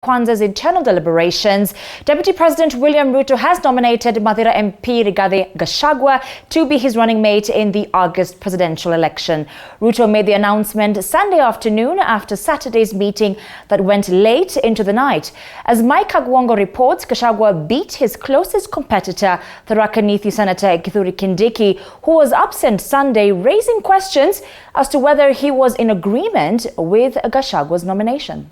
Kwanza's internal deliberations, Deputy President William Ruto has nominated Mathira MP Rigathi Gachagua to be his running mate in the August presidential election. Ruto made the announcement Sunday afternoon after Saturday's meeting that went late into the night. As Mike Kagwongo reports, Gachagua beat his closest competitor, Tharaka Nithi Senator Kithure Kindiki, who was absent Sunday, raising questions as to whether he was in agreement with Gachagua's nomination.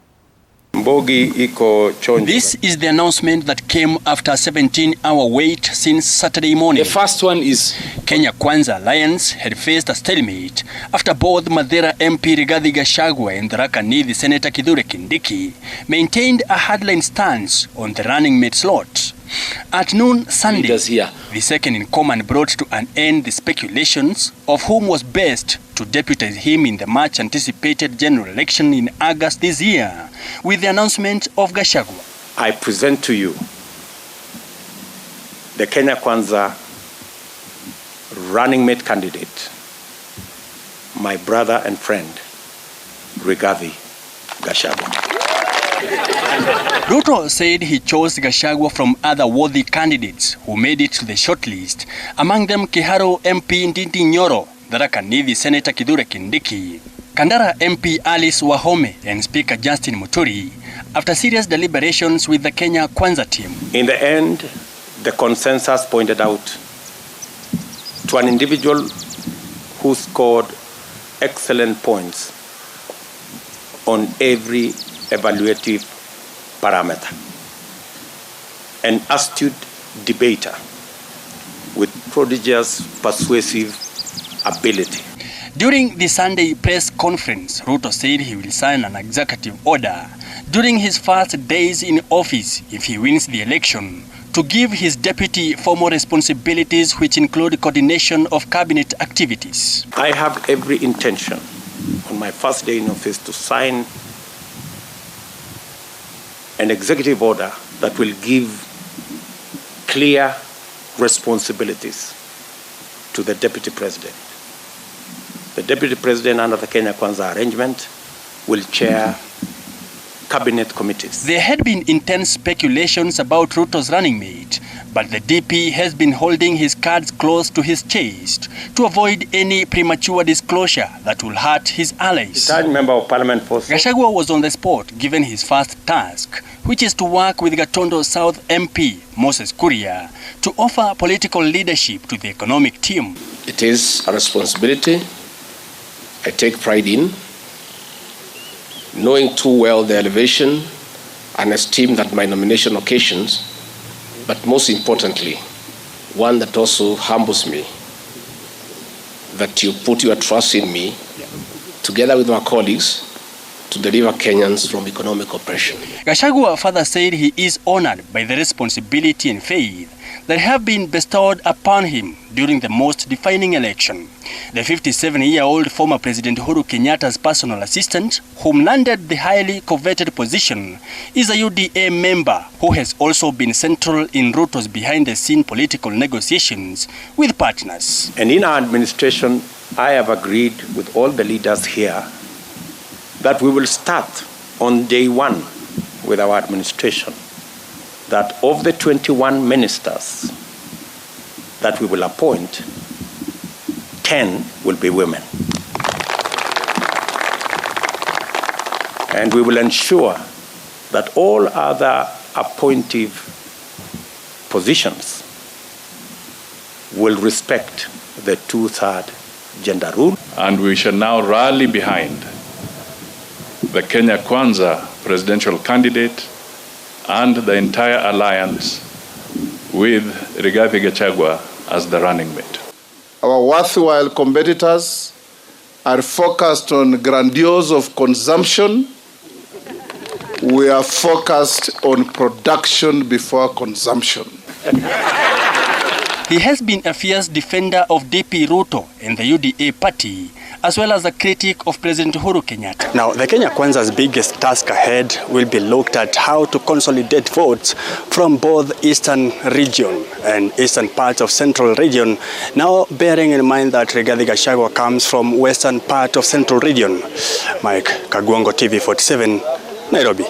This is the announcement that came after a 17-hour wait since Saturday morning. The first one is Kenya Kwanza Alliance had faced a stalemate after both Mathira MP Rigathi Gachagua and Tharaka Nithi Senator Kithure Kindiki maintained a hardline stance on the running mate slot. At noon Sunday, the second in command brought to an end the speculations of whom was best to deputize him in the much-anticipated general election in August this year, with the announcement of Gachagua. I present to you the Kenya Kwanza running mate candidate, my brother and friend, Rigathi Gachagua. Ruto said he chose Gachagua from other worthy candidates who made it to the shortlist, among them Kiharu MP Ndindi Nyoro, Tharaka Nithi Senator Kithure Kindiki, Kandara MP Alice Wahome and Speaker Justin Muturi, after serious deliberations with the Kenya Kwanza team. In the end, the consensus pointed out to an individual who scored excellent points on every evaluative parameter, an astute debater with prodigious persuasive ability. During the Sunday press conference, Ruto said he will sign an executive order during his first days in office if he wins the election to give his deputy formal responsibilities which include coordination of cabinet activities. I have every intention on my first day in office to sign an executive order that will give clear responsibilities to the Deputy President. The Deputy President under the Kenya Kwanza arrangement will chair cabinet committees. There had been intense speculations about Ruto's running mate, but the DP has been holding his cards close to his chest to avoid any premature disclosure that will hurt his allies. Retired Member of Parliament post. Gachagua was on the spot given his first task, which is to work with Gatondo South MP Moses Kuria to offer political leadership to the economic team. It is a responsibility I take pride in, knowing too well the elevation and esteem that my nomination occasions, but most importantly, one that also humbles me, that you put your trust in me, together with my colleagues, to deliver Kenyans from economic oppression. Gachagua further said he is honored by the responsibility and faith that have been bestowed upon him during the most defining election. The 57-year-old former President Uhuru Kenyatta's personal assistant, whom landed the highly coveted position, is a UDA member who has also been central in Ruto's behind-the-scene political negotiations with partners. And in our administration, I have agreed with all the leaders here that we will start on day one with our administration, that of the 21 ministers that we will appoint, 10 will be women. And we will ensure that all other appointive positions will respect the 2/3 gender rule. And we shall now rally behind the Kenya Kwanza presidential candidate and the entire alliance with Rigathi Gachagua as the running mate. Our worthwhile competitors are focused on grandiose of consumption. We are focused on production before consumption. He has been a fierce defender of DP Ruto and the UDA party, as well as a critic of President Uhuru Kenyatta. Now, the Kenya Kwanza's biggest task ahead will be looked at how to consolidate votes from both eastern region and eastern parts of central region, now bearing in mind that Rigathi Gachagua comes from western part of central region. Mike Kagwongo, TV 47, Nairobi.